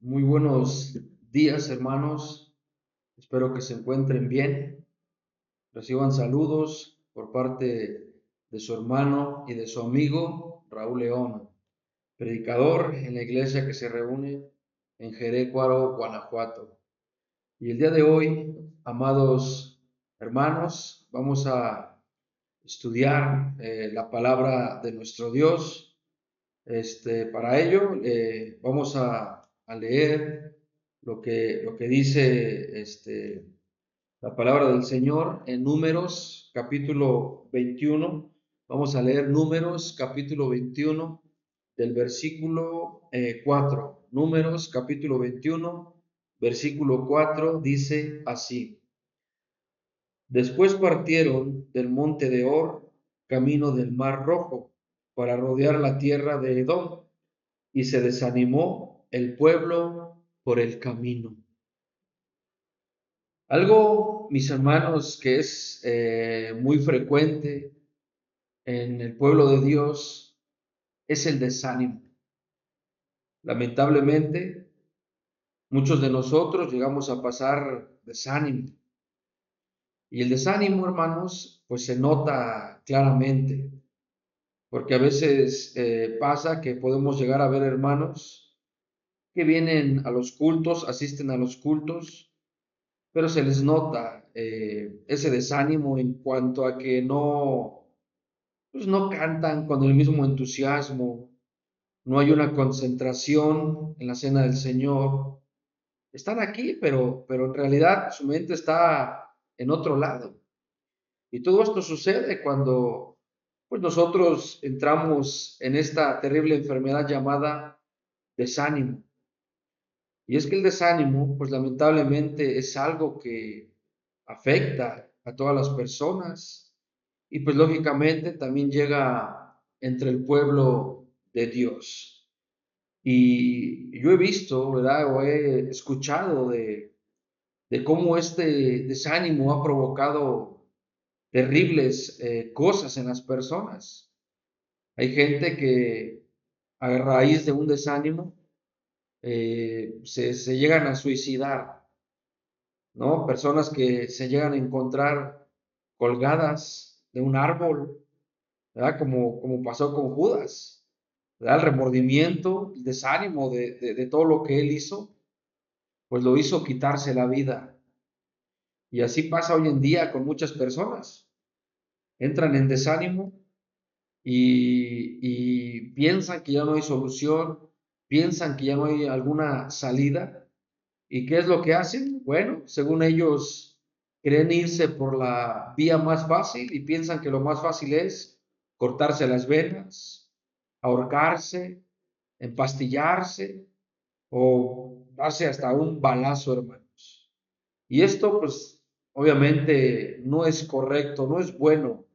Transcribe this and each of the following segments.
Muy buenos días, hermanos. Espero que se encuentren bien. Reciban saludos por parte de su hermano y de su amigo Raúl León, predicador en la iglesia que se reúne en Jerecuaro, Guanajuato. Y el día de hoy, amados hermanos, vamos a estudiar la palabra de nuestro Dios. Para ello, vamos a leer lo que dice la palabra del Señor en Números capítulo 21. Vamos a leer Números capítulo 21 del versículo 4. Números capítulo 21, versículo 4 dice así. Después partieron del monte de Hor, camino del Mar Rojo, para rodear la tierra de Edom, y se desanimó el pueblo por el camino. Algo, mis hermanos, que es muy frecuente en el pueblo de Dios es el desánimo. Lamentablemente, muchos de nosotros llegamos a pasar desánimo. Y el desánimo, hermanos, pues se nota claramente, porque a veces pasa que podemos llegar a ver hermanos que vienen a los cultos, asisten a los cultos, pero se les nota ese desánimo en cuanto a que pues no cantan con el mismo entusiasmo, no hay una concentración en la cena del Señor. Están aquí, pero en realidad su mente está en otro lado. Y todo esto sucede cuando pues nosotros entramos en esta terrible enfermedad llamada desánimo. Y es que el desánimo, pues lamentablemente es algo que afecta a todas las personas y pues lógicamente también llega entre el pueblo de Dios. Y yo he visto, ¿verdad? O he escuchado de cómo este desánimo ha provocado terribles cosas en las personas. Hay gente que a raíz de un desánimo se llegan a suicidar, ¿no? Personas que se llegan a encontrar colgadas de un árbol, ¿verdad? Como pasó con Judas, ¿verdad? El remordimiento, el desánimo de todo lo que él hizo, pues lo hizo quitarse la vida. Y así pasa hoy en día con muchas personas. Entran en desánimo y piensan que ya no hay solución, piensan que ya no hay alguna salida. ¿Y qué es lo que hacen? Bueno, según ellos, creen irse por la vía más fácil y piensan que lo más fácil es cortarse las venas, ahorcarse, empastillarse o darse hasta un balazo, hermanos. Y esto, pues, obviamente no es correcto, no es bueno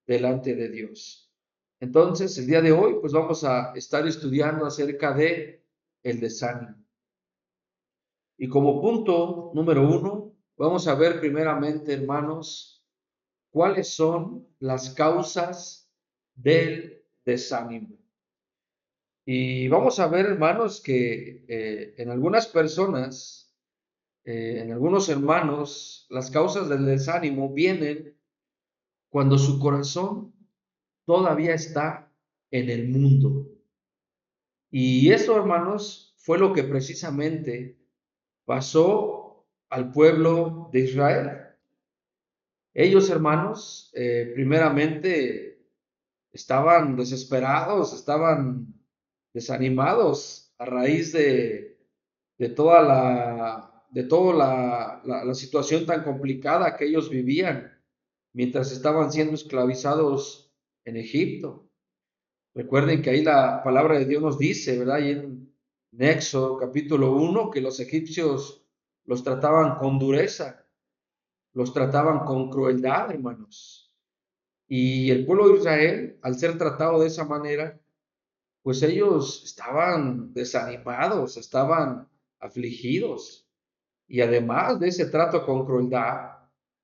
delante de Dios. Entonces, el día de hoy, pues vamos a estar estudiando acerca de el desánimo. Y como punto número uno, vamos a ver primeramente, hermanos, cuáles son las causas del desánimo. Y vamos a ver, hermanos, que en algunas personas, en algunos hermanos, las causas del desánimo vienen cuando su corazón todavía está en el mundo. Y eso, hermanos, fue lo que precisamente pasó al pueblo de Israel. Ellos, hermanos, primeramente estaban desesperados, estaban desanimados a raíz de toda la situación tan complicada que ellos vivían mientras estaban siendo esclavizados en Egipto. Recuerden que ahí la palabra de Dios nos dice, ¿verdad? Y en Éxodo capítulo 1, que los egipcios los trataban con dureza, los trataban con crueldad, hermanos. Y el pueblo de Israel, al ser tratado de esa manera, pues ellos estaban desanimados, estaban afligidos. Y además de ese trato con crueldad,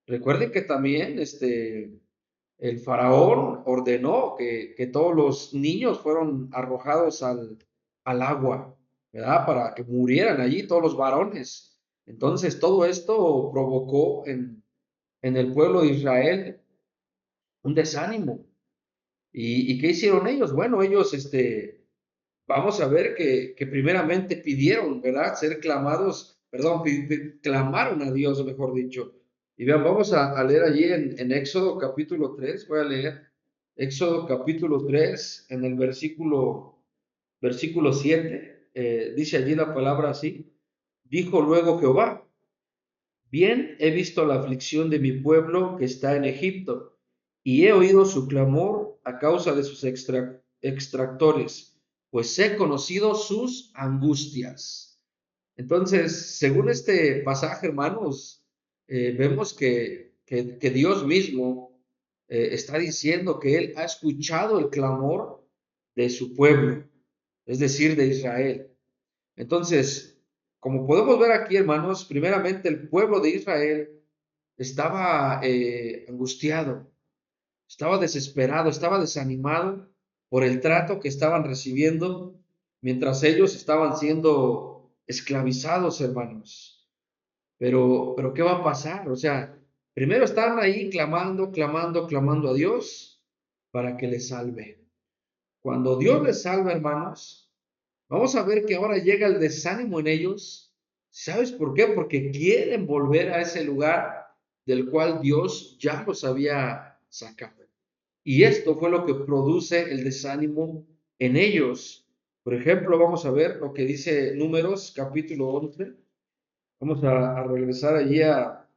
recuerden que también el faraón ordenó que todos los niños fueron arrojados al agua. ¿verdad? Para que murieran allí todos los varones. Entonces, todo esto provocó en el pueblo de Israel un desánimo. ¿Y qué hicieron ellos? Bueno, ellos, vamos a ver que primeramente pidieron, ¿verdad? Ser clamados, perdón, clamaron a Dios, mejor dicho. Y vean, vamos a leer allí en Éxodo capítulo 3, voy a leer Éxodo capítulo 3 en el versículo 7, dice allí la palabra así, dijo luego Jehová, bien he visto la aflicción de mi pueblo que está en Egipto, y he oído su clamor a causa de sus extractores, pues he conocido sus angustias. Entonces, según este pasaje, hermanos, vemos que Dios mismo está diciendo que Él ha escuchado el clamor de su pueblo, es decir, de Israel. Entonces, como podemos ver aquí, hermanos, primeramente el pueblo de Israel estaba angustiado, estaba desesperado, estaba desanimado por el trato que estaban recibiendo mientras ellos estaban siendo esclavizados, hermanos. Pero ¿qué va a pasar? O sea, primero están ahí clamando, clamando, clamando a Dios para que les salve. Cuando Dios les salva, hermanos, vamos a ver que ahora llega el desánimo en ellos. ¿Sabes por qué? Porque quieren volver a ese lugar del cual Dios ya los había sacado. Y esto fue lo que produce el desánimo en ellos. Por ejemplo, vamos a ver lo que dice Números capítulo 11. Vamos a regresar allí a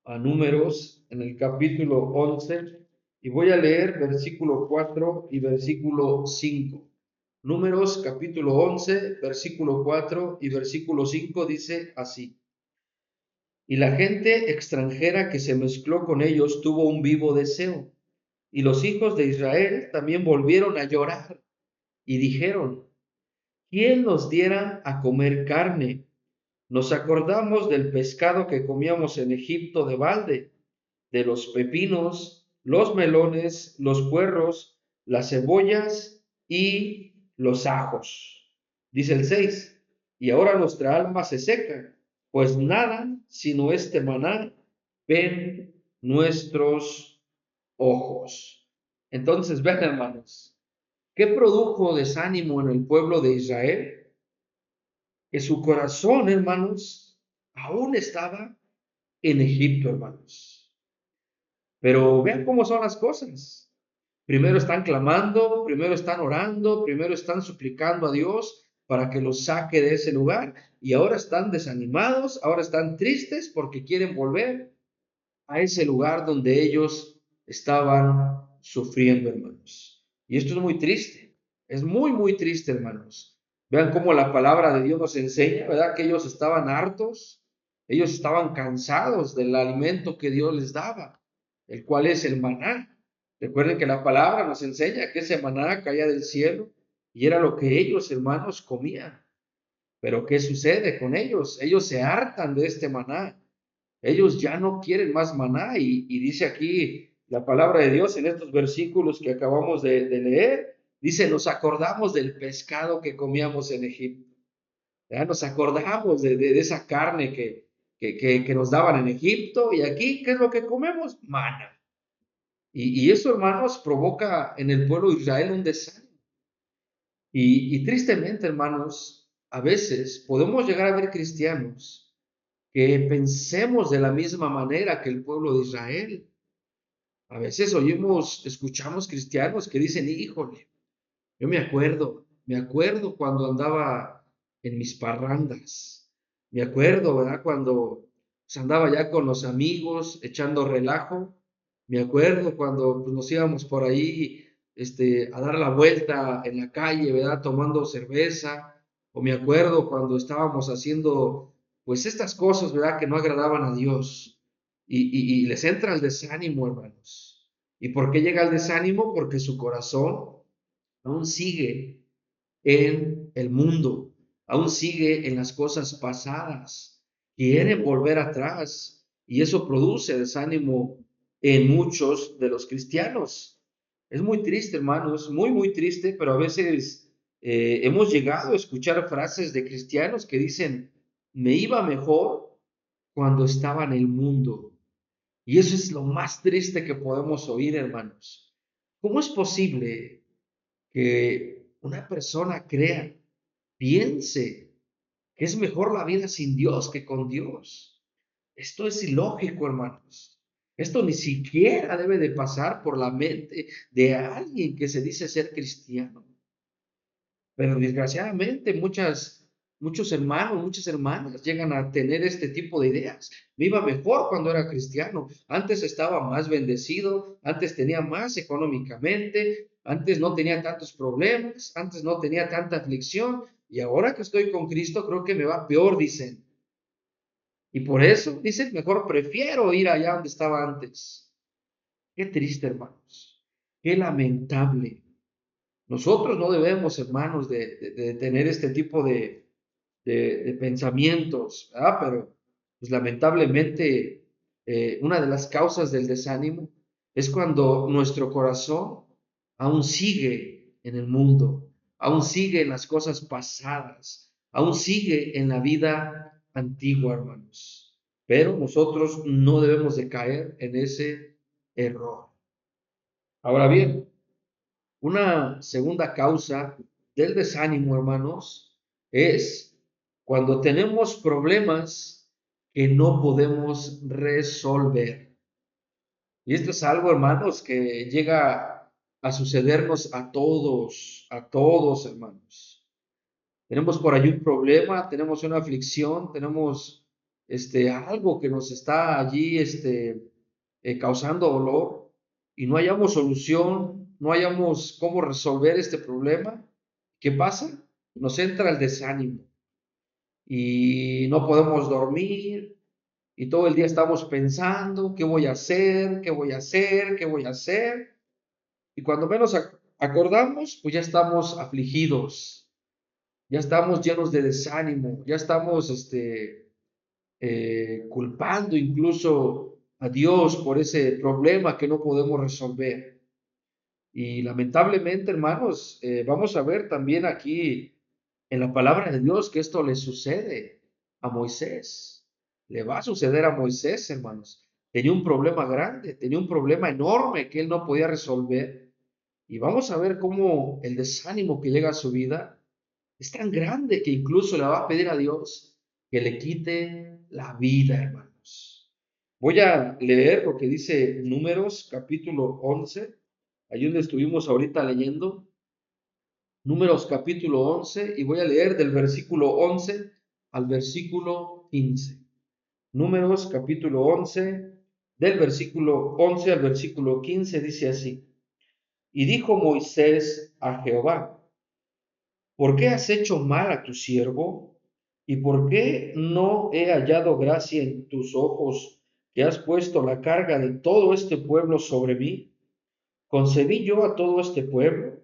Números en el capítulo 11 y voy a leer versículo 4 y versículo 5. Números capítulo 11, versículo 4 y versículo 5 dice así. Y la gente extranjera que se mezcló con ellos tuvo un vivo deseo. Y los hijos de Israel también volvieron a llorar y dijeron, ¿quién nos diera a comer carne? Nos acordamos del pescado que comíamos en Egipto de balde, de los pepinos, los melones, los puerros, las cebollas y los ajos. Dice el 6, y ahora nuestra alma se seca, pues nada sino este maná ven nuestros ojos. Entonces, ven hermanos, ¿qué produjo desánimo en el pueblo de Israel? Que su corazón, hermanos, aún estaba en Egipto, hermanos. Pero vean cómo son las cosas. Primero están clamando, primero están orando, primero están suplicando a Dios para que los saque de ese lugar y ahora están desanimados, ahora están tristes porque quieren volver a ese lugar donde ellos estaban sufriendo, hermanos. Y esto es muy triste, es muy, muy triste, hermanos. Vean cómo la palabra de Dios nos enseña, ¿verdad? Que ellos estaban hartos, ellos estaban cansados del alimento que Dios les daba, el cual es el maná. Recuerden que la palabra nos enseña que ese maná caía del cielo y era lo que ellos, hermanos, comían. Pero ¿qué sucede con ellos? Ellos se hartan de este maná. Ellos ya no quieren más maná y dice aquí la palabra de Dios en estos versículos que acabamos de leer, dice, nos acordamos del pescado que comíamos en Egipto. ¿Ya? Nos acordamos de esa carne que nos daban en Egipto y aquí, ¿qué es lo que comemos? Maná. Y eso, hermanos, provoca en el pueblo de Israel un desánimo. Y tristemente, hermanos, a veces podemos llegar a ver cristianos que pensemos de la misma manera que el pueblo de Israel. A veces escuchamos cristianos que dicen, híjole, yo me acuerdo cuando andaba en mis parrandas, me acuerdo, ¿verdad? Cuando pues, andaba ya con los amigos echando relajo, me acuerdo cuando pues, nos íbamos por ahí a dar la vuelta en la calle, ¿verdad? Tomando cerveza, o me acuerdo cuando estábamos haciendo pues estas cosas, ¿verdad? Que no agradaban a Dios. Y les entra el desánimo, hermanos. ¿Y por qué llega el desánimo? Porque su corazón aún sigue en el mundo, aún sigue en las cosas pasadas, quieren volver atrás y eso produce desánimo en muchos de los cristianos. Es muy triste, hermanos, muy, muy triste, pero a veces hemos llegado a escuchar frases de cristianos que dicen, me iba mejor cuando estaba en el mundo. Y eso es lo más triste que podemos oír, hermanos. ¿Cómo es posible que una persona crea, piense que es mejor la vida sin Dios que con Dios? Esto es ilógico, hermanos. Esto ni siquiera debe de pasar por la mente de alguien que se dice ser cristiano. Pero desgraciadamente muchos hermanos, muchas hermanas llegan a tener este tipo de ideas. Me iba mejor cuando era cristiano. Antes estaba más bendecido, antes tenía más económicamente, antes no tenía tantos problemas, antes no tenía tanta aflicción. Y ahora que estoy con Cristo, creo que me va peor, dicen. Y por eso, dicen, mejor prefiero ir allá donde estaba antes. Qué triste, hermanos. Qué lamentable. Nosotros no debemos, hermanos, de tener este tipo de pensamientos, ¿verdad? Pero, pues lamentablemente, una de las causas del desánimo es cuando nuestro corazón aún sigue en el mundo, aún sigue en las cosas pasadas, aún sigue en la vida antigua, hermanos. Pero nosotros no debemos de caer en ese error. Ahora bien, una segunda causa del desánimo, hermanos, es cuando tenemos problemas que no podemos resolver. Y esto es algo, hermanos, que llega a sucedernos a todos, hermanos. Tenemos por allí un problema, tenemos una aflicción, tenemos algo que nos está allí causando dolor y no hayamos solución, no hayamos cómo resolver este problema. ¿Qué pasa? Nos entra el desánimo y no podemos dormir y todo el día estamos pensando, ¿qué voy a hacer? ¿Qué voy a hacer? ¿Qué voy a hacer? Y cuando menos acordamos, pues ya estamos afligidos, ya estamos llenos de desánimo, ya estamos culpando incluso a Dios por ese problema que no podemos resolver. Y lamentablemente, hermanos, vamos a ver también aquí en la palabra de Dios que esto le sucede a Moisés. Le va a suceder a Moisés, hermanos. Tenía un problema grande, tenía un problema enorme que él no podía resolver. Y vamos a ver cómo el desánimo que llega a su vida es tan grande que incluso le va a pedir a Dios que le quite la vida, hermanos. Voy a leer lo que dice Números capítulo 11, ahí donde estuvimos ahorita leyendo. Números capítulo 11 y voy a leer del versículo 11 al versículo 15. Números capítulo 11, del versículo 11 al versículo 15 dice así. Y dijo Moisés a Jehová, ¿por qué has hecho mal a tu siervo? ¿Y por qué no he hallado gracia en tus ojos que has puesto la carga de todo este pueblo sobre mí? Concebí yo a todo este pueblo,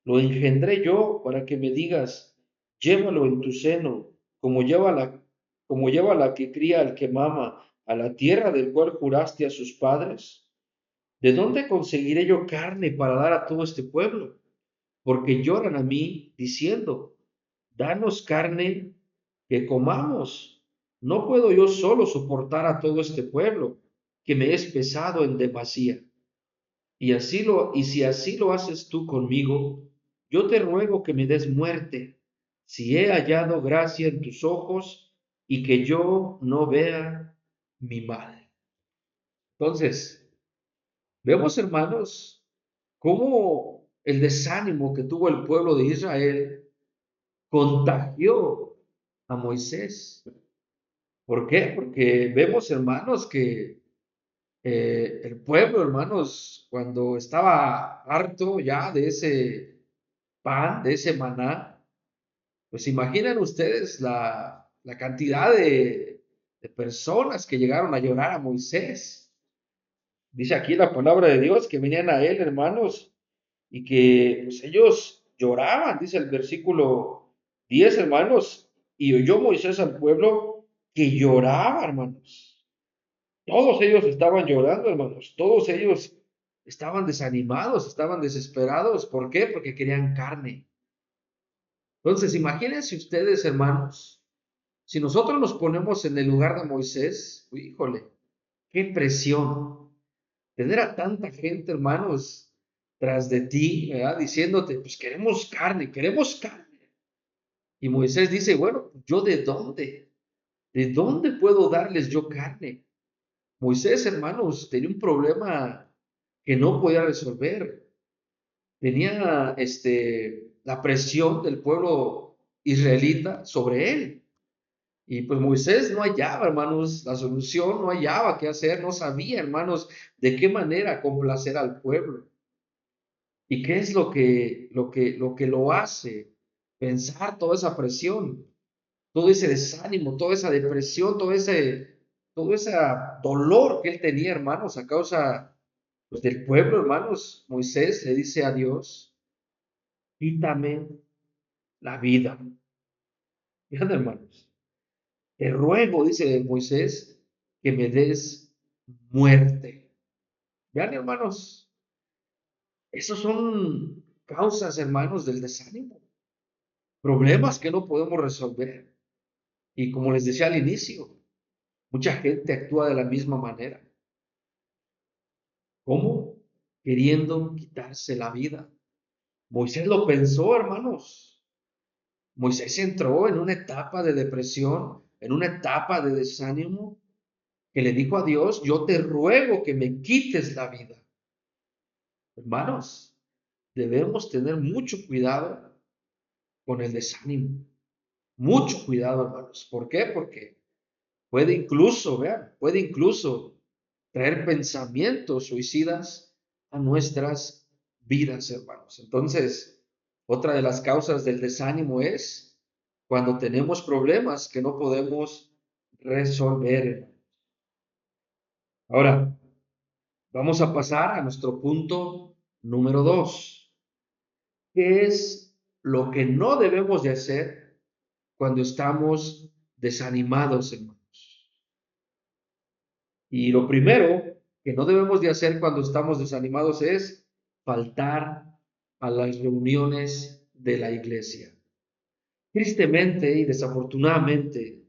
lo engendré yo para que me digas, llévalo en tu seno, como lleva la que cría al que mama, a la tierra del cual juraste a sus padres. ¿De dónde conseguiré yo carne para dar a todo este pueblo? Porque lloran a mí diciendo, danos carne que comamos. No puedo yo solo soportar a todo este pueblo, que me es pesado en demasía. Y si así lo haces tú conmigo, yo te ruego que me des muerte, si he hallado gracia en tus ojos y que yo no vea mi mal. Entonces, vemos, hermanos, cómo el desánimo que tuvo el pueblo de Israel contagió a Moisés. ¿Por qué? Porque vemos, hermanos, que el pueblo, hermanos, cuando estaba harto ya de ese pan, de ese maná, pues imaginan ustedes la cantidad de personas que llegaron a llorar a Moisés. Dice aquí la palabra de Dios que venían a él, hermanos, y que pues ellos lloraban, dice el versículo 10 hermanos, y oyó Moisés al pueblo que lloraba, hermanos. Todos ellos estaban llorando, hermanos. Todos ellos estaban desanimados, estaban desesperados. ¿Por qué? Porque querían carne. Entonces, imagínense ustedes, hermanos, si nosotros nos ponemos en el lugar de Moisés, híjole, qué presión. Tener a tanta gente, hermanos, tras de ti, ¿verdad? Diciéndote, pues queremos carne, queremos carne. Y Moisés dice, bueno, ¿yo de dónde? ¿De dónde puedo darles yo carne? Moisés, hermanos, tenía un problema que no podía resolver. Tenía la presión del pueblo israelita sobre él. Y pues Moisés no hallaba, hermanos, la solución, no hallaba qué hacer, no sabía, hermanos, de qué manera complacer al pueblo. ¿Y qué es lo que lo hace pensar toda esa presión, todo ese desánimo, toda esa depresión, todo ese dolor que él tenía, hermanos, a causa pues, del pueblo, hermanos? Moisés le dice a Dios, quítame la vida. Vean, hermanos, te ruego, dice Moisés, que me des muerte. Vean, hermanos, esos son causas, hermanos, del desánimo, problemas que no podemos resolver. Y como les decía al inicio, mucha gente actúa de la misma manera. ¿Cómo? Queriendo quitarse la vida. Moisés lo pensó, hermanos. Moisés entró en una etapa de depresión, en una etapa de desánimo, que le dijo a Dios, yo te ruego que me quites la vida. Hermanos, debemos tener mucho cuidado con el desánimo. Mucho cuidado, hermanos. ¿Por qué? Porque puede incluso, vean, puede incluso traer pensamientos suicidas a nuestras vidas, hermanos. Entonces, otra de las causas del desánimo es cuando tenemos problemas que no podemos resolver. Ahora, vamos a pasar a nuestro punto número 2. ¿Qué es lo que no debemos de hacer cuando estamos desanimados, hermanos? Y lo primero que no debemos de hacer cuando estamos desanimados es faltar a las reuniones de la iglesia. Tristemente y desafortunadamente,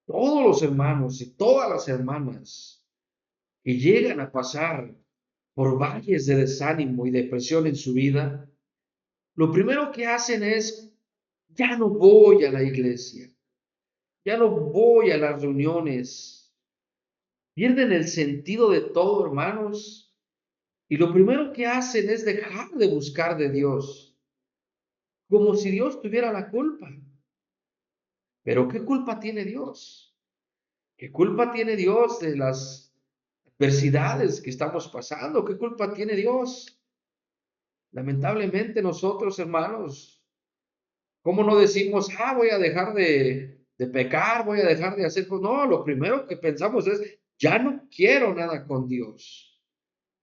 todos los hermanos y todas las hermanas que llegan a pasar por valles de desánimo y depresión en su vida, lo primero que hacen es, ya no voy a la iglesia, ya no voy a las reuniones, pierden el sentido de todo, hermanos, y lo primero que hacen es dejar de buscar de Dios, como si Dios tuviera la culpa. Pero ¿qué culpa tiene Dios? ¿Qué culpa tiene Dios de las adversidades que estamos pasando? ¿Qué culpa tiene Dios? Lamentablemente nosotros, hermanos, ¿cómo no decimos, voy a dejar de pecar, voy a dejar de hacer cosas? No, lo primero que pensamos es, ya no quiero nada con Dios.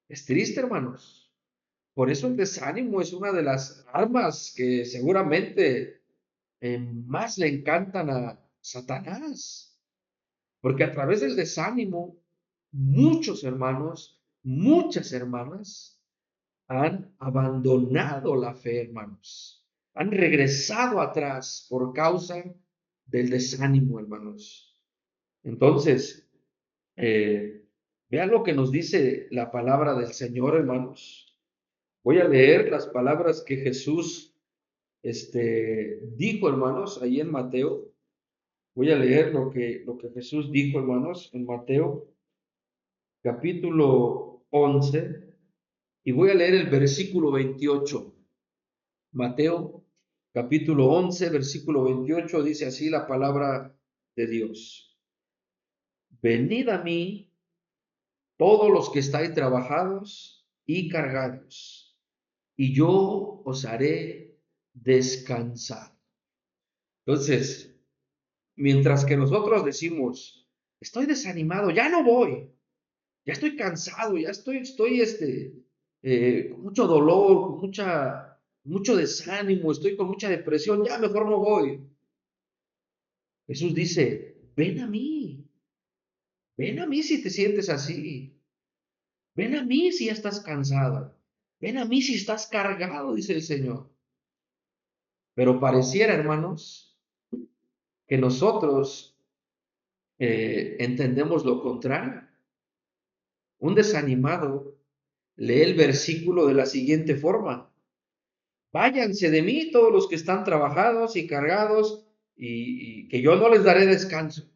Es triste, hermanos. Por eso el desánimo es una de las armas que seguramente más le encantan a Satanás. Porque a través del desánimo, muchos hermanos, muchas hermanas han abandonado la fe, hermanos. Han regresado atrás por causa del desánimo, hermanos. Entonces, vean lo que nos dice la palabra del Señor, hermanos. Voy a leer las palabras que Jesús dijo, hermanos, ahí en Mateo. Voy a leer lo que Jesús dijo, hermanos, en Mateo capítulo 11 y voy a leer el versículo 28. Mateo capítulo 11, versículo 28 dice así la palabra de Dios. Venid a mí todos los que estáis trabajados y cargados, y yo os haré descansar. Entonces, mientras que nosotros decimos, estoy desanimado, ya no voy, ya estoy cansado, ya estoy con mucho dolor, con mucho desánimo, estoy con mucha depresión, ya mejor no voy. Jesús dice, ven a mí si te sientes así, ven a mí si ya estás cansado, ven a mí si estás cargado, dice el Señor. Pero pareciera, hermanos, que nosotros entendemos lo contrario. Un desanimado lee el versículo de la siguiente forma: váyanse de mí todos los que están trabajados y cargados, y que yo no les daré descanso.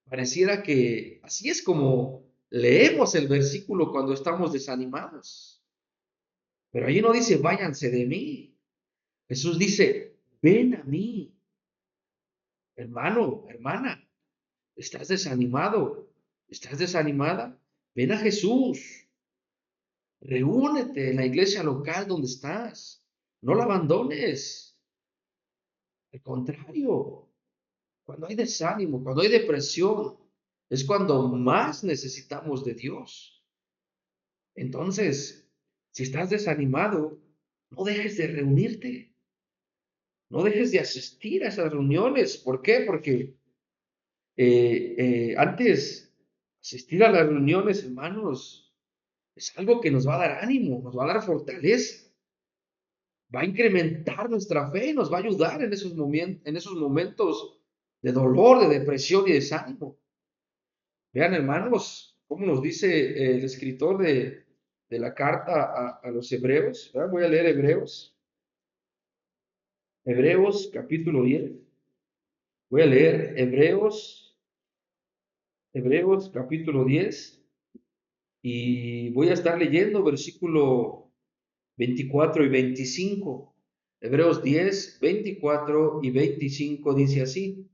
Pareciera que así es como leemos el versículo cuando estamos desanimados. Pero allí no dice váyanse de mí. Jesús dice, ven a mí, hermano, hermana. ¿Estás desanimado? ¿Estás desanimada? Ven a Jesús. Reúnete en la iglesia local donde estás. No la abandones. Al contrario, cuando hay desánimo, cuando hay depresión, es cuando más necesitamos de Dios. Entonces, si estás desanimado, no dejes de reunirte. No dejes de asistir a esas reuniones. ¿Por qué? Porque antes, asistir a las reuniones, hermanos, es algo que nos va a dar ánimo, nos va a dar fortaleza, va a incrementar nuestra fe, nos va a ayudar en esos momentos de dolor, de depresión y desánimo. Vean, hermanos, cómo nos dice el escritor de la carta a los Hebreos. ¿Verdad? Voy a leer Hebreos capítulo 10. Voy a leer Hebreos capítulo 10 y voy a estar leyendo versículo 24 y 25. Hebreos 10, 24 y 25 dice así.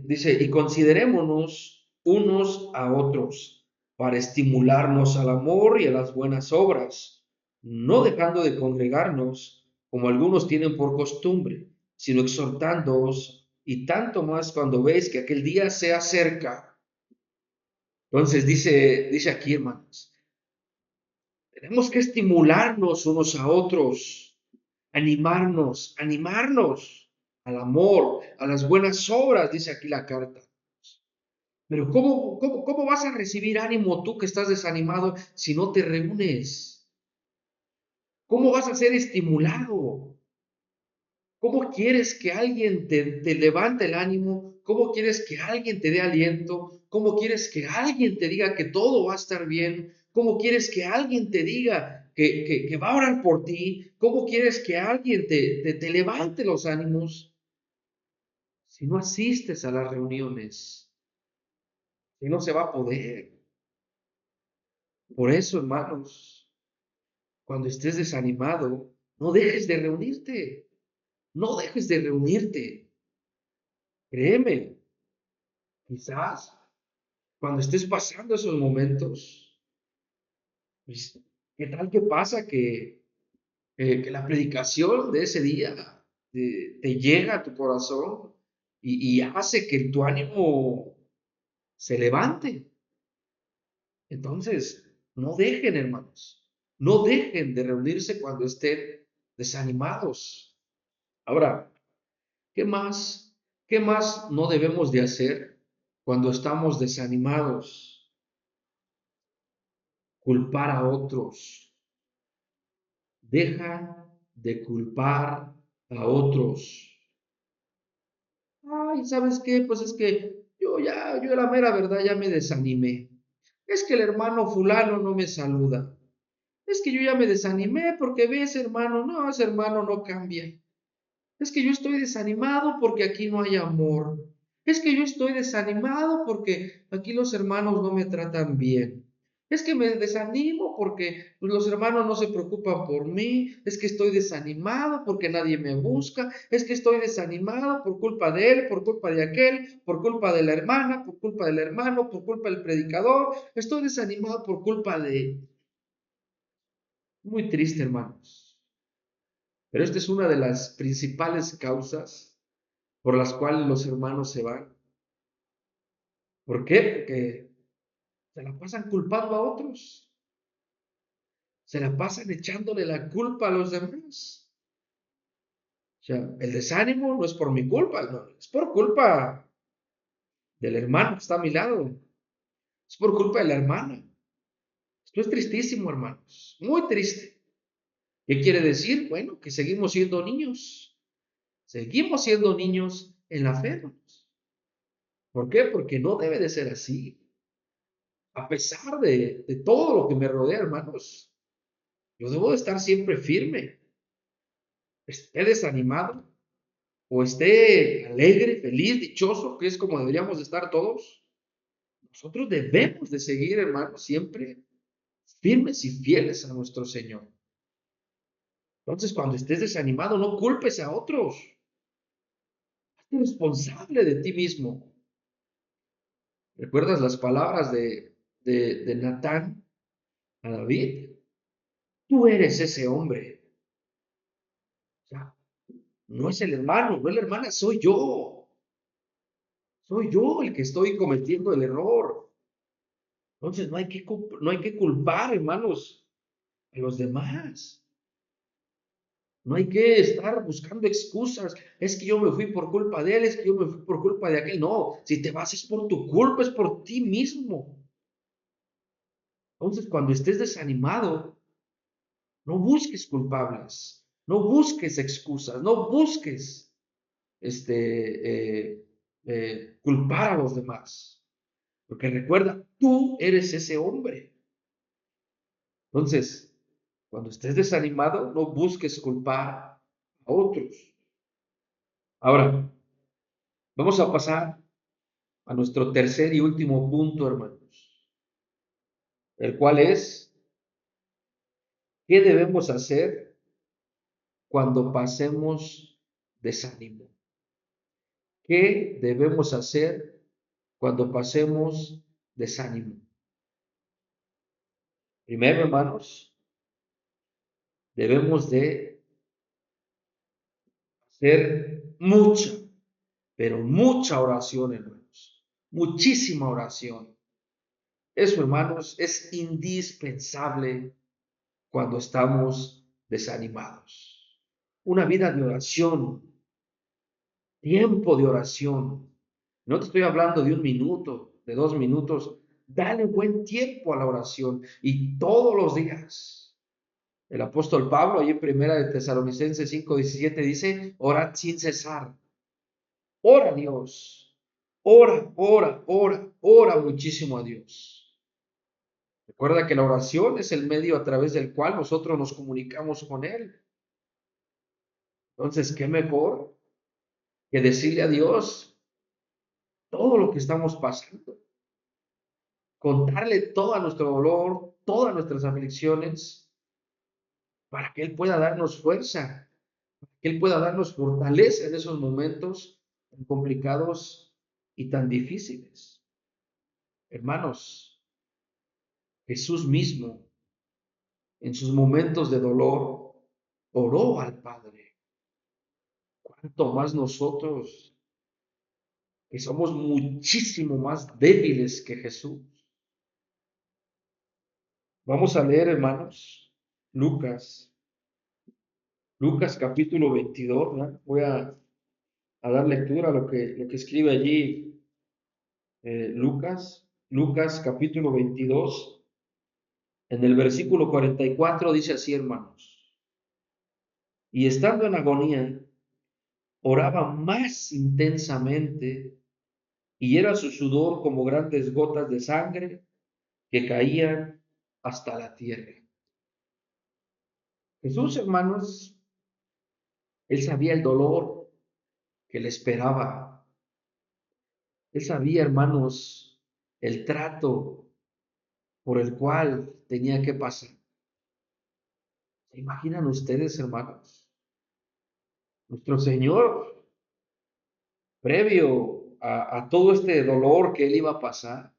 Dice, y considerémonos unos a otros para estimularnos al amor y a las buenas obras, no dejando de congregarnos como algunos tienen por costumbre, sino exhortándoos, y tanto más cuando veis que aquel día se acerca. Entonces dice aquí, hermanos, tenemos que estimularnos unos a otros, animarnos al amor, a las buenas obras, dice aquí la carta. Pero ¿cómo vas a recibir ánimo tú que estás desanimado si no te reúnes? ¿Cómo vas a ser estimulado? ¿Cómo quieres que alguien te levante el ánimo? ¿Cómo quieres que alguien te dé aliento? ¿Cómo quieres que alguien te diga que todo va a estar bien? ¿Cómo quieres que alguien te diga que va a orar por ti? ¿Cómo quieres que alguien te levante los ánimos si no asistes a las reuniones? Si no se va a poder. Por eso, hermanos, cuando estés desanimado, no dejes de reunirte. No dejes de reunirte. Créeme, quizás cuando estés pasando esos momentos, pues, ¿qué tal que pasa que la predicación de ese día te llega a tu corazón y hace que tu ánimo se levante? Entonces, no dejen, hermanos, no dejen de reunirse cuando estén desanimados. Ahora, ¿qué más? ¿Qué más no debemos de hacer cuando estamos desanimados? Culpar a otros. Deja de culpar a otros. Ay, ¿sabes qué? Pues es que yo la mera verdad ya me desanimé. Es que el hermano fulano no me saluda. Es que yo ya me desanimé porque ves, hermano, no, ese hermano no cambia. Es que yo estoy desanimado porque aquí no hay amor. Es que yo estoy desanimado porque aquí los hermanos no me tratan bien. Es que me desanimo porque pues, los hermanos no se preocupan por mí. Es que estoy desanimado porque nadie me busca. Es que estoy desanimado por culpa de él, por culpa de aquel, por culpa de la hermana, por culpa del hermano, por culpa del predicador. Estoy desanimado por culpa de... Muy triste, hermanos. Pero esta es una de las principales causas por las cuales los hermanos se van. ¿Por qué? Porque se la pasan culpando a otros, se la pasan echándole la culpa a los demás. O sea, el desánimo no es por mi culpa, no, es por culpa del hermano que está a mi lado, es por culpa de la hermana. Esto es tristísimo, hermanos, muy triste. ¿Qué quiere decir? Bueno, que seguimos siendo niños. Seguimos siendo niños en la fe, hermanos. ¿Por qué? Porque no debe de ser así. A pesar de todo lo que me rodea, hermanos, yo debo de estar siempre firme. Esté desanimado o esté alegre, feliz, dichoso, que es como deberíamos de estar todos. Nosotros debemos de seguir, hermanos, siempre firmes y fieles a nuestro Señor. Entonces, cuando estés desanimado, no culpes a otros. Hazte responsable de ti mismo. ¿Recuerdas las palabras de Natán a David? Tú eres ese hombre. O sea, no es el hermano, no es la hermana, soy yo. Soy yo el que estoy cometiendo el error. Entonces, no hay que culpar, hermanos, a los demás. No hay que estar buscando excusas. Es que yo me fui por culpa de él, es que yo me fui por culpa de aquel. No, si te vas es por tu culpa, es por ti mismo. Entonces, cuando estés desanimado, no busques culpables, no busques excusas, no busques culpar a los demás. Porque recuerda, tú eres ese hombre. Entonces, cuando estés desanimado, no busques culpar a otros. Ahora, vamos a pasar a nuestro tercer y último punto, hermanos, el cual es, ¿qué debemos hacer cuando pasemos desánimo? ¿Qué debemos hacer cuando pasemos desánimo? Primero, hermanos, debemos de hacer mucha, pero mucha oración, hermanos. Muchísima oración. Eso, hermanos, es indispensable cuando estamos desanimados. Una vida de oración, tiempo de oración. No te estoy hablando de 1 minuto, de 2 minutos. Dale buen tiempo a la oración y todos los días. El apóstol Pablo, ahí en Primera de Tesalonicenses 5:17 dice, orad sin cesar. Ora a Dios. Ora, ora, ora, ora muchísimo a Dios. Recuerda que la oración es el medio a través del cual nosotros nos comunicamos con Él. Entonces, ¿qué mejor que decirle a Dios todo lo que estamos pasando? Contarle todo nuestro dolor, todas nuestras aflicciones, para que Él pueda darnos fuerza, que Él pueda darnos fortaleza en esos momentos tan complicados y tan difíciles. Hermanos, Jesús mismo, en sus momentos de dolor, oró al Padre. ¿Cuánto más nosotros, que somos muchísimo más débiles que Jesús? Vamos a leer, hermanos, Lucas capítulo 22, ¿verdad? Voy a dar lectura a lo que escribe allí Lucas capítulo 22, en el versículo 44 dice así, hermanos, y estando en agonía, oraba más intensamente, y era su sudor como grandes gotas de sangre que caían hasta la tierra. Jesús, hermanos, él sabía el dolor que le esperaba. Él sabía, hermanos, el trato por el cual tenía que pasar. ¿Se imaginan ustedes, hermanos? Nuestro Señor, previo a todo este dolor que él iba a pasar,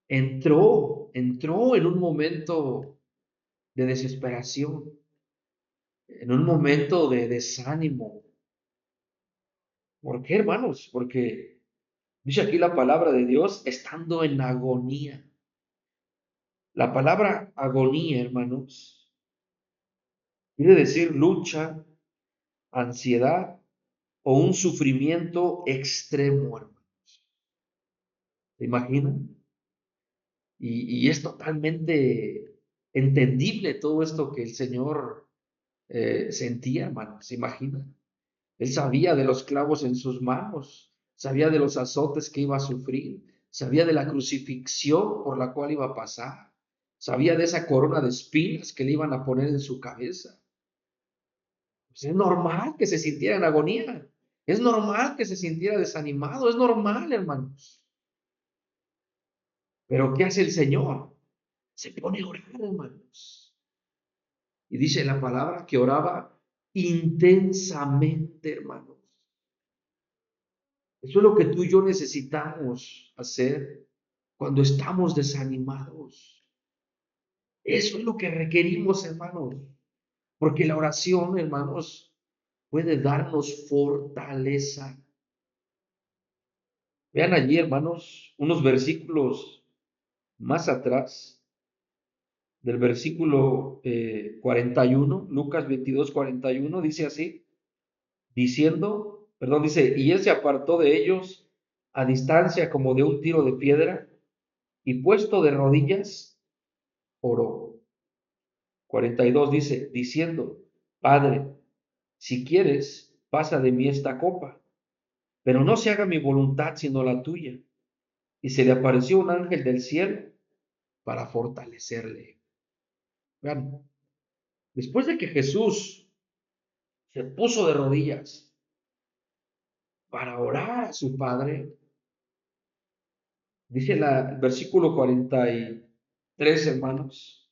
entró en un momento de desesperación, en un momento de desánimo. ¿Por qué, hermanos? Porque dice aquí la palabra de Dios, estando en agonía. La palabra agonía, hermanos, quiere decir lucha, ansiedad o un sufrimiento extremo, hermanos. ¿Se imaginan? Y es totalmente entendible todo esto que el Señor sentía, hermano, se imagina. Él sabía de los clavos en sus manos, sabía de los azotes que iba a sufrir, sabía de la crucifixión por la cual iba a pasar, sabía de esa corona de espinas que le iban a poner en su cabeza. Pues es normal que se sintiera en agonía, es normal que se sintiera desanimado, es normal, hermanos. Pero ¿qué hace el Señor? Se pone a orar, hermanos. Y dice la palabra que oraba intensamente, hermanos. Eso es lo que tú y yo necesitamos hacer cuando estamos desanimados. Eso es lo que requerimos, hermanos. Porque la oración, hermanos, puede darnos fortaleza. Vean allí, hermanos, unos versículos más atrás, del versículo 41, Lucas 22:41, dice así, dice, y él se apartó de ellos a distancia como de un tiro de piedra, y puesto de rodillas, oró. 42 dice, diciendo, Padre, si quieres, pasa de mí esta copa, pero no se haga mi voluntad sino la tuya. Y se le apareció un ángel del cielo para fortalecerle. Vean, después de que Jesús se puso de rodillas para orar a su Padre, dice el versículo 43, hermanos,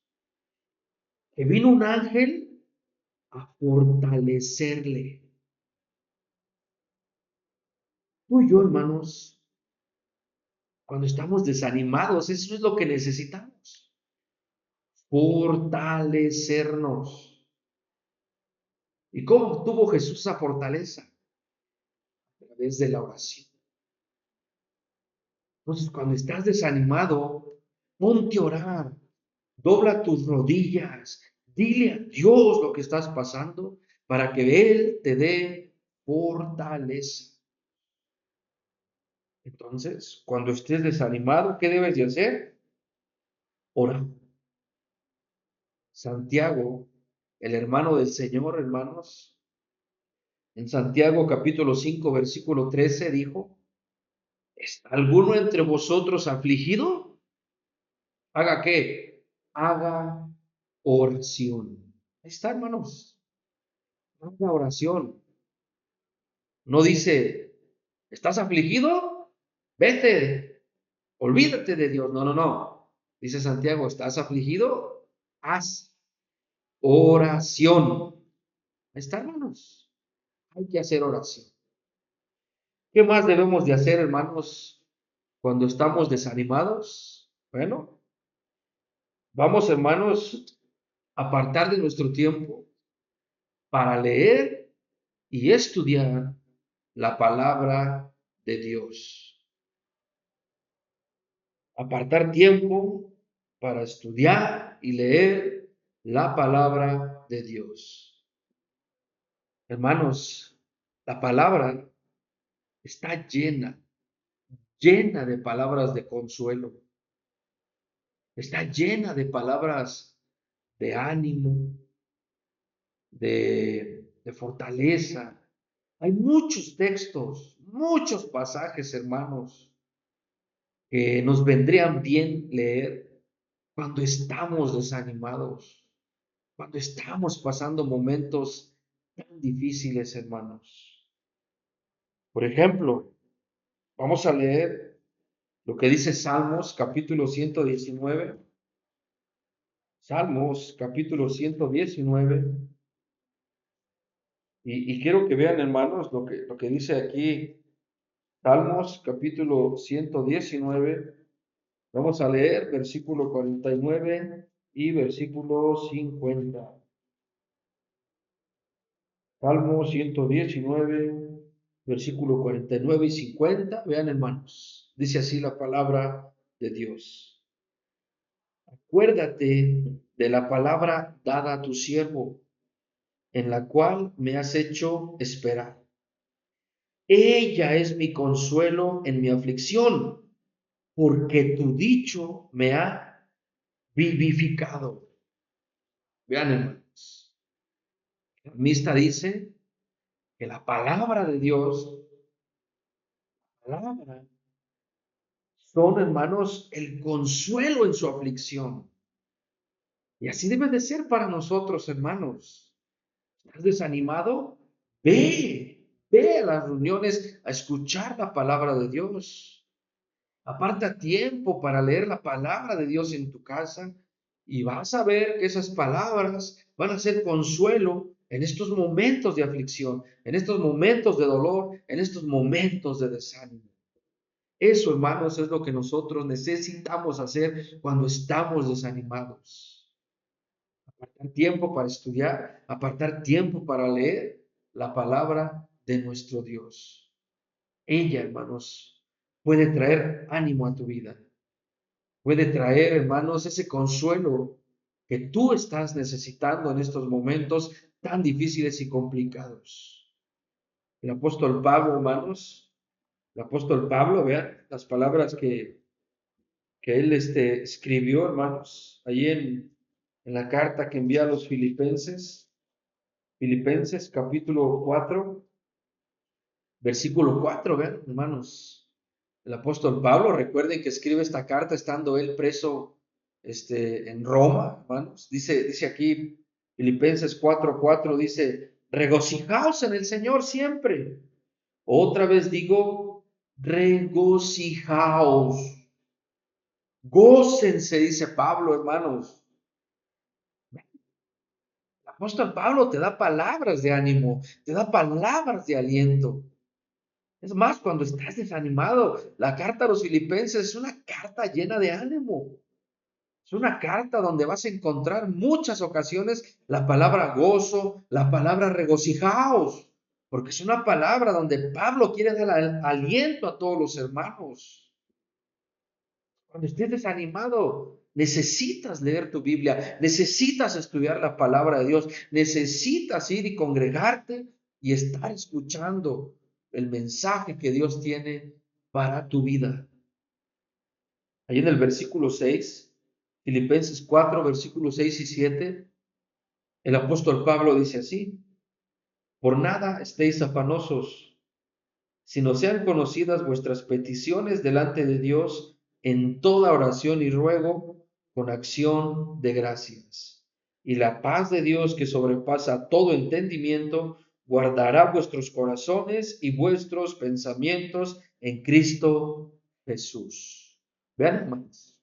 que vino un ángel a fortalecerle. Tú y yo, hermanos, cuando estamos desanimados, eso es lo que necesitamos. Fortalecernos. ¿Y cómo obtuvo Jesús esa fortaleza? A través de la oración. Entonces, cuando estás desanimado, ponte a orar. Dobla tus rodillas. Dile a Dios lo que estás pasando para que Él te dé fortaleza. Entonces, cuando estés desanimado, ¿qué debes de hacer? Orar. Santiago, el hermano del Señor, hermanos, en Santiago capítulo 5, versículo 13 dijo, ¿está alguno entre vosotros afligido? ¿Haga qué? Haga oración. Ahí está, hermanos. Haga oración. No dice, ¿estás afligido? Vete, olvídate de Dios. No, no, no. Dice Santiago, ¿estás afligido? Haz oración. Ahí está, hermanos. Hay que hacer oración. ¿Qué más debemos de hacer, hermanos, cuando estamos desanimados? Bueno, vamos, hermanos, a apartar de nuestro tiempo para leer y estudiar la palabra de Dios. Apartar tiempo para estudiar y leer la palabra de Dios. Hermanos, la palabra está llena de palabras de consuelo. Está llena de palabras de ánimo, de fortaleza. Hay muchos textos, muchos pasajes, hermanos, que nos vendrían bien leer cuando estamos desanimados, cuando estamos pasando momentos tan difíciles, hermanos. Por ejemplo, vamos a leer lo que dice Salmos capítulo 119. Salmos capítulo 119. Y quiero que vean, hermanos, lo que dice aquí Salmos capítulo 119. Vamos a leer versículo 49 y versículo 50. Salmo 119, versículo 49 y 50. Vean, hermanos, dice así la palabra de Dios. Acuérdate de la palabra dada a tu siervo, en la cual me has hecho esperar. Ella es mi consuelo en mi aflicción, porque tu dicho me ha vivificado. Vean, hermanos, El salmista dice que la palabra de Dios, palabra, son, hermanos, el consuelo en su aflicción. Y así debe de ser para nosotros, hermanos. ¿Estás desanimado? Ve a las reuniones a escuchar la palabra de Dios. Aparta tiempo para leer la palabra de Dios en tu casa y vas a ver que esas palabras van a ser consuelo en estos momentos de aflicción, en estos momentos de dolor, en estos momentos de desánimo. Eso, hermanos, es lo que nosotros necesitamos hacer cuando estamos desanimados. Apartar tiempo para estudiar, apartar tiempo para leer la palabra de nuestro Dios. Ella, hermanos, puede traer ánimo a tu vida. Puede traer, hermanos, ese consuelo que tú estás necesitando en estos momentos tan difíciles y complicados. El apóstol Pablo, hermanos, el apóstol Pablo, vean las palabras que él escribió, hermanos, allí en la carta que envía a los Filipenses, Filipenses capítulo 4, versículo 4, vean, hermanos. El apóstol Pablo, recuerden que escribe esta carta estando él preso en Roma, hermanos. Dice aquí Filipenses 4:4, dice, regocijaos en el Señor siempre. Otra vez digo, regocijaos. Gócense, dice Pablo, hermanos. El apóstol Pablo te da palabras de ánimo, te da palabras de aliento. Es más, cuando estás desanimado, la carta a los Filipenses es una carta llena de ánimo. Es una carta donde vas a encontrar muchas ocasiones la palabra gozo, la palabra regocijaos, porque es una palabra donde Pablo quiere dar aliento a todos los hermanos. Cuando estés desanimado, necesitas leer tu Biblia, necesitas estudiar la palabra de Dios, necesitas ir y congregarte y estar escuchando el mensaje que Dios tiene para tu vida. Ahí en el versículo 6, Filipenses 4, versículos 6 y 7, el apóstol Pablo dice así, por nada estéis afanosos, sino sean conocidas vuestras peticiones delante de Dios en toda oración y ruego con acción de gracias. Y la paz de Dios que sobrepasa todo entendimiento, guardará vuestros corazones y vuestros pensamientos en Cristo Jesús. Vean, hermanos,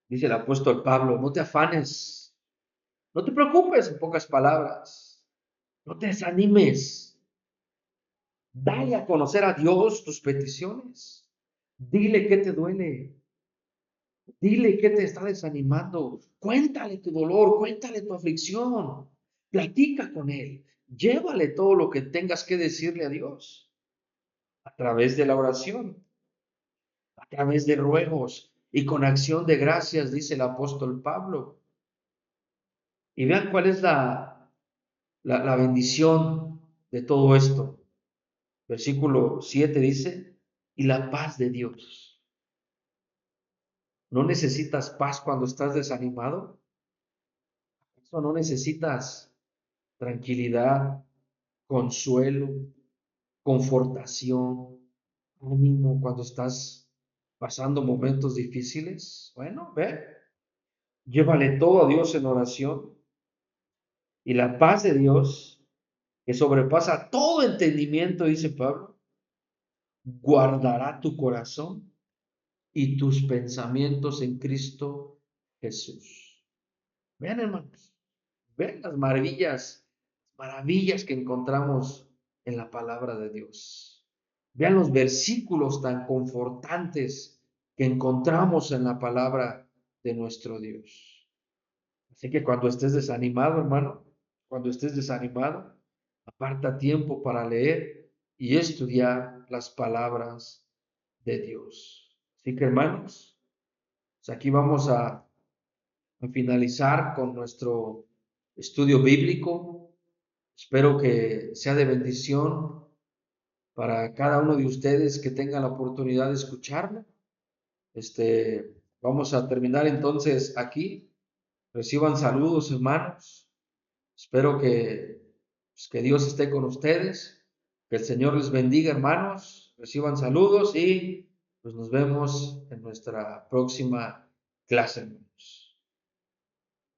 dice el apóstol Pablo, no te afanes, no te preocupes, en pocas palabras, no te desanimes. Dale a conocer a Dios tus peticiones. Dile qué te duele. Dile qué te está desanimando. Cuéntale tu dolor, cuéntale tu aflicción. Platica con Él. Llévale todo lo que tengas que decirle a Dios a través de la oración, a través de ruegos y con acción de gracias, dice el apóstol Pablo. Y vean cuál es la bendición de todo esto. Versículo 7 dice, y la paz de Dios. ¿No necesitas paz cuando estás desanimado? ¿Acaso no necesitas tranquilidad, consuelo, confortación, ánimo cuando estás pasando momentos difíciles? Bueno, ve, llévale todo a Dios en oración y la paz de Dios, que sobrepasa todo entendimiento, dice Pablo, guardará tu corazón y tus pensamientos en Cristo Jesús. Vean, hermanos, vean las maravillas que encontramos en la palabra de Dios. Vean los versículos tan confortantes que encontramos en la palabra de nuestro Dios. Así que cuando estés desanimado, hermano, cuando estés desanimado, aparta tiempo para leer y estudiar las palabras de Dios. Así que, hermanos, pues aquí vamos a finalizar con nuestro estudio bíblico. Espero que sea de bendición para cada uno de ustedes que tengan la oportunidad de escucharlo. Vamos a terminar entonces aquí. Reciban saludos, hermanos. Espero que Dios esté con ustedes, que el Señor les bendiga, hermanos, reciban saludos y pues nos vemos en nuestra próxima clase, hermanos.